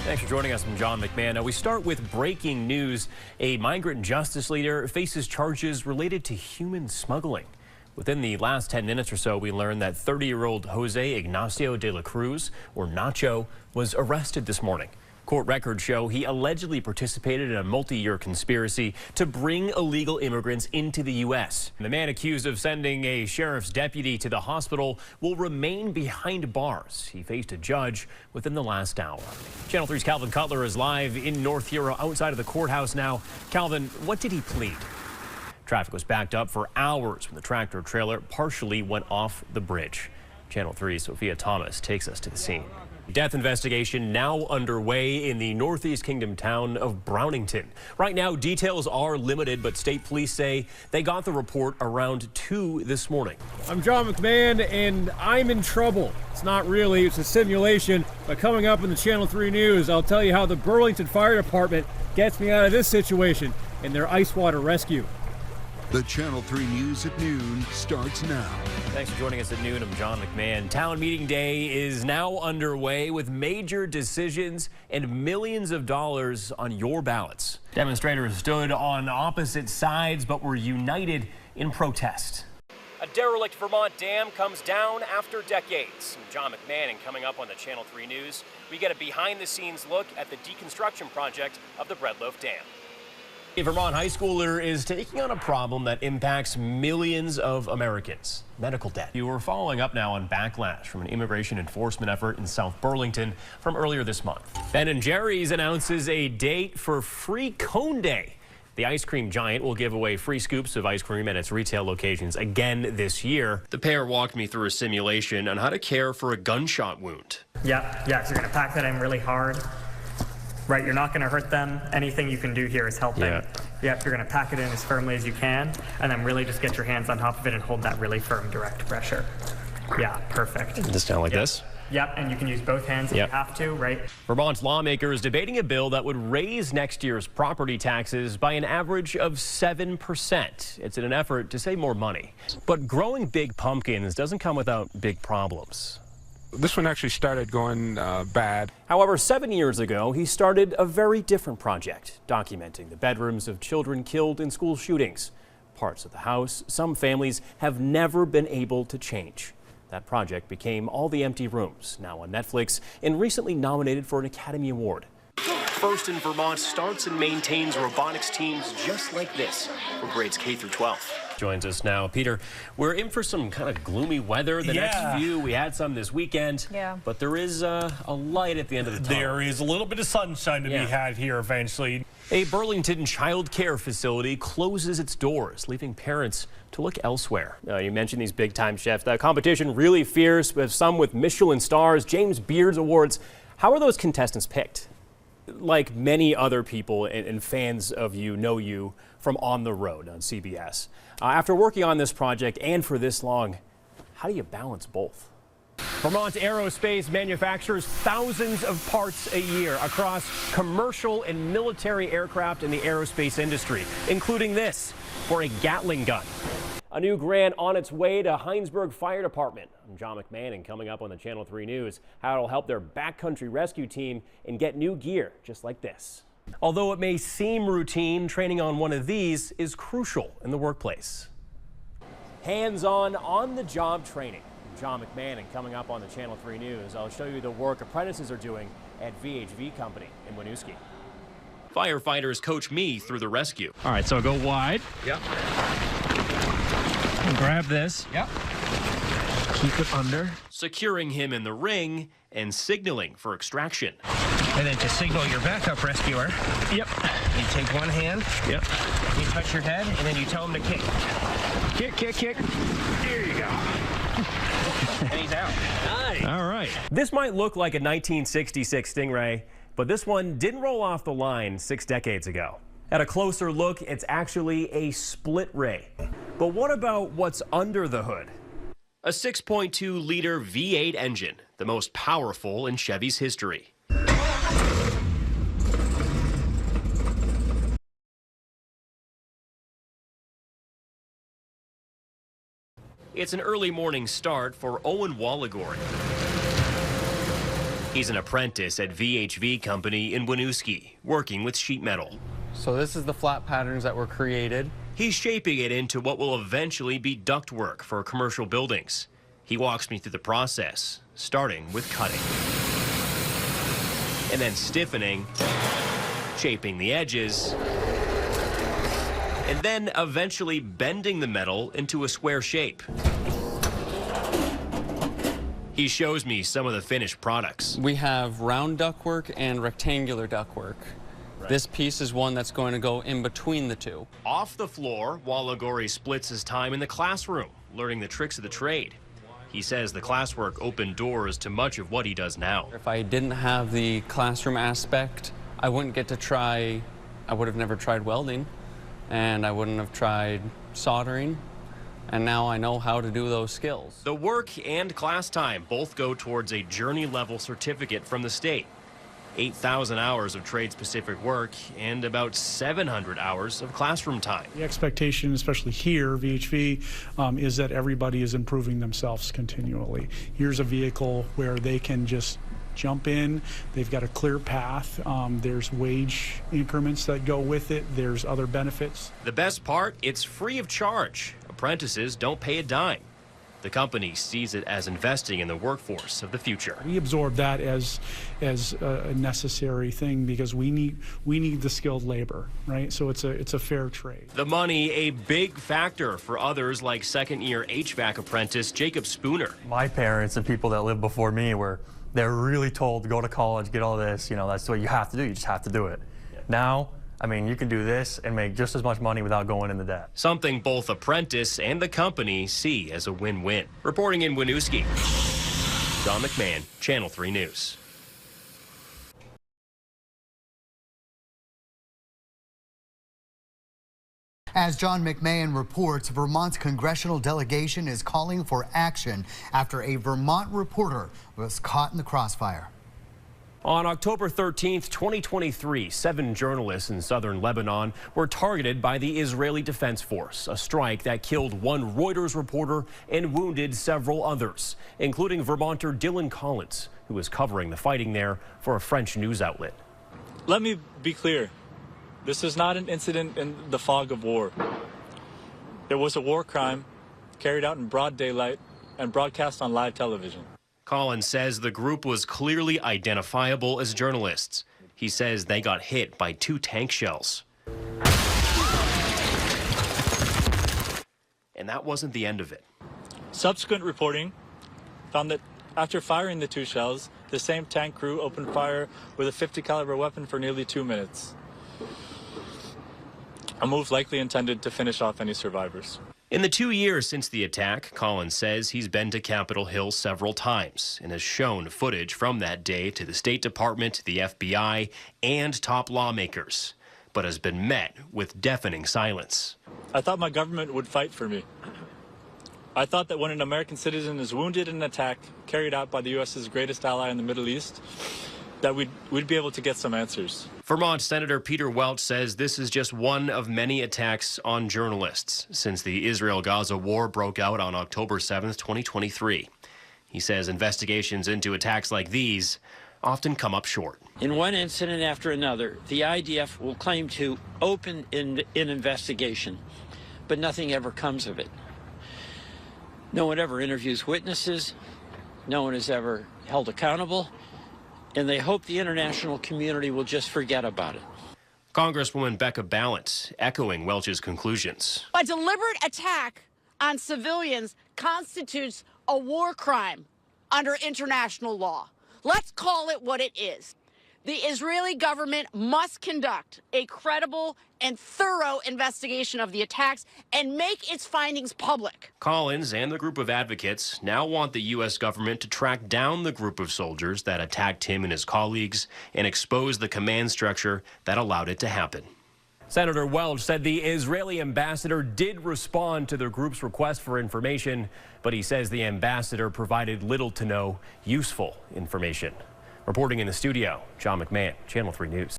Thanks for joining us. I'm John McMahon. Now we start with breaking news. A migrant justice leader faces charges related to human smuggling. Within the last 10 minutes or so, we learned that 30-year-old Jose Ignacio de la Cruz, or Nacho, was arrested this morning. Court records show he allegedly participated in a multi-year conspiracy to bring illegal immigrants into the U.S. The man accused of sending a sheriff's deputy to the hospital will remain behind bars. He faced a judge within the last hour. Channel 3's Calvin Cutler is live in North Hero outside of the courthouse now. Calvin, what did he plead? Traffic was backed up for hours when the tractor trailer partially went off the bridge. Channel 3's Sophia Thomas takes us to the scene. Death investigation now underway in the Northeast Kingdom town of Brownington. Right now, details are limited, but state police say they got the report around 2 this morning. I'm John McMahon, and I'm in trouble. It's not really, it's a simulation. But coming up in the Channel 3 News, I'll tell you how the Burlington Fire Department gets me out of this situation in their ice water rescue. The Channel 3 News at noon starts now. Thanks for joining us at noon. I'm John McMahon. Town meeting day is now underway with major decisions and millions of dollars on your ballots. Demonstrators stood on opposite sides but were united in protest. A derelict Vermont dam comes down after decades. I'm John McMahon, and coming up on the Channel 3 News, we get a behind-the-scenes look at the deconstruction project of the Breadloaf Dam. A Vermont high schooler is taking on a problem that impacts millions of Americans: medical debt. You are following up now on backlash from an immigration enforcement effort in South Burlington from earlier this month. Ben & Jerry's announces a date for Free Cone Day. The ice cream giant will give away free scoops of ice cream at its retail locations again this year. The pair walked me through a simulation on how to care for a gunshot wound. Yeah, so you're going to pack that in really hard. Right, you're not going to hurt them. Anything you can do here is helping. Yep, you're going to pack it in as firmly as you can, and then really just get your hands on top of it and hold that really firm, direct pressure. Yeah, perfect. Just down like this? Yep, and you can use both hands if you have to, right? Vermont's lawmakers debating a bill that would raise next year's property taxes by an average of 7%. It's in an effort to save more money. But growing big pumpkins doesn't come without big problems. This one actually started going bad. However, 7 years ago, he started a very different project, documenting the bedrooms of children killed in school shootings. Parts of the house some families have never been able to change. That project became All the Empty Rooms, now on Netflix, and recently nominated for an Academy Award. First in Vermont starts and maintains robotics teams just like this for grades K through 12. Joins us now, Peter. We're in for some kind of gloomy weather. The next few, we had some this weekend, but there is a light at the end of the tunnel. There is a little bit of sunshine to be had here eventually. A Burlington child care facility closes its doors, leaving parents to look elsewhere. You mentioned these big-time chefs. That competition really fierce, with some with Michelin stars, James Beard's awards. How are those contestants picked? Like many other people and fans of you know you from On the Road on CBS. After working on this project and for this long, how do you balance both? Vermont Aerospace manufactures thousands of parts a year across commercial and military aircraft in the aerospace industry, including this for a Gatling gun. A new grant on its way to Heinsberg Fire Department. I'm John McMahon, and coming up on the Channel 3 News, how it'll help their backcountry rescue team and get new gear just like this. Although it may seem routine, training on one of these is crucial in the workplace. Hands-on, on-the-job training. I'm John McMahon, and coming up on the Channel 3 News, I'll show you the work apprentices are doing at VHV Company in Winooski. Firefighters coach me through the rescue. All right, so go wide. Yep. Grab this. Yep. Keep it under. Securing him in the ring and signaling for extraction. And then to signal your backup rescuer, you take one hand, you touch your head, and then you tell him to kick. Kick, kick, kick. There you go. And he's out. Nice. All right. This might look like a 1966 Stingray, but this one didn't roll off the line 6 decades ago. At a closer look, it's actually a split ray. But what about what's under the hood? A 6.2-liter V8 engine, the most powerful in Chevy's history. It's an early morning start for Owen Wallagory. He's an apprentice at VHV Company in Winooski, working with sheet metal. So this is the flat patterns that were created. He's shaping it into what will eventually be ductwork for commercial buildings. He walks me through the process, starting with cutting, and then stiffening, shaping the edges, and then eventually bending the metal into a square shape. He shows me some of the finished products. We have round ductwork and rectangular ductwork. Right. This piece is one that's going to go in between the two. Off the floor, Walagori splits his time in the classroom, learning the tricks of the trade. He says the classwork opened doors to much of what he does now. If I didn't have the classroom aspect, I wouldn't get to try, I would have never tried welding, and I wouldn't have tried soldering, and now I know how to do those skills. The work and class time both go towards a journey-level certificate from the state. 8,000 hours of trade-specific work and about 700 hours of classroom time. The expectation, especially here, VHV, is that everybody is improving themselves continually. Here's a vehicle where they can just jump in. They've got a clear path. There's wage increments that go with it. There's other benefits. The best part, it's free of charge. Apprentices don't pay a dime. The company sees it as investing in the workforce of the future. We absorb that as a necessary thing because we need the skilled labor, right? So it's a fair trade. The money, a big factor for others like second-year HVAC apprentice Jacob Spooner. My parents and people that lived before me they're really told to go to college, get all this, that's what you have to do. You just have to do it. Yeah. Now, I mean, you can do this and make just as much money without going into debt. Something both apprentice and the company see as a win-win. Reporting in Winooski, John McMahon, Channel 3 News. As John McMahon reports, Vermont's congressional delegation is calling for action after a Vermont reporter was caught in the crossfire. On October 13th, 2023, 7 journalists in southern Lebanon were targeted by the Israeli Defense Force, a strike that killed one Reuters reporter and wounded several others, including Vermonter Dylan Collins, who was covering the fighting there for a French news outlet. Let me be clear. This is not an incident in the fog of war. It was a war crime carried out in broad daylight and broadcast on live television. Collins says the group was clearly identifiable as journalists. He says they got hit by 2 tank shells. And that wasn't the end of it. Subsequent reporting found that after firing the 2 shells, the same tank crew opened fire with a .50 caliber weapon for nearly 2 minutes. A move likely intended to finish off any survivors. In the 2 years since the attack, Collins says he's been to Capitol Hill several times and has shown footage from that day to the State Department, the FBI, and top lawmakers, but has been met with deafening silence. I thought my government would fight for me. I thought that when an American citizen is wounded in an attack carried out by the U.S.'s greatest ally in the Middle East, that we'd be able to get some answers. Vermont Senator Peter Welch says this is just one of many attacks on journalists since the Israel-Gaza war broke out on October 7th, 2023. He says investigations into attacks like these often come up short. In one incident after another, the IDF will claim to open an investigation, but nothing ever comes of it. No one ever interviews witnesses. No one is ever held accountable. And they hope the international community will just forget about it. Congresswoman Becca Balint echoing Welch's conclusions. A deliberate attack on civilians constitutes a war crime under international law. Let's call it what it is. The Israeli government must conduct a credible and thorough investigation of the attacks and make its findings public. Collins and the group of advocates now want the U.S. government to track down the group of soldiers that attacked him and his colleagues and expose the command structure that allowed it to happen. Senator Welch said the Israeli ambassador did respond to the group's request for information, but he says the ambassador provided little to no useful information. Reporting in the studio, John McMahon, Channel 3 News.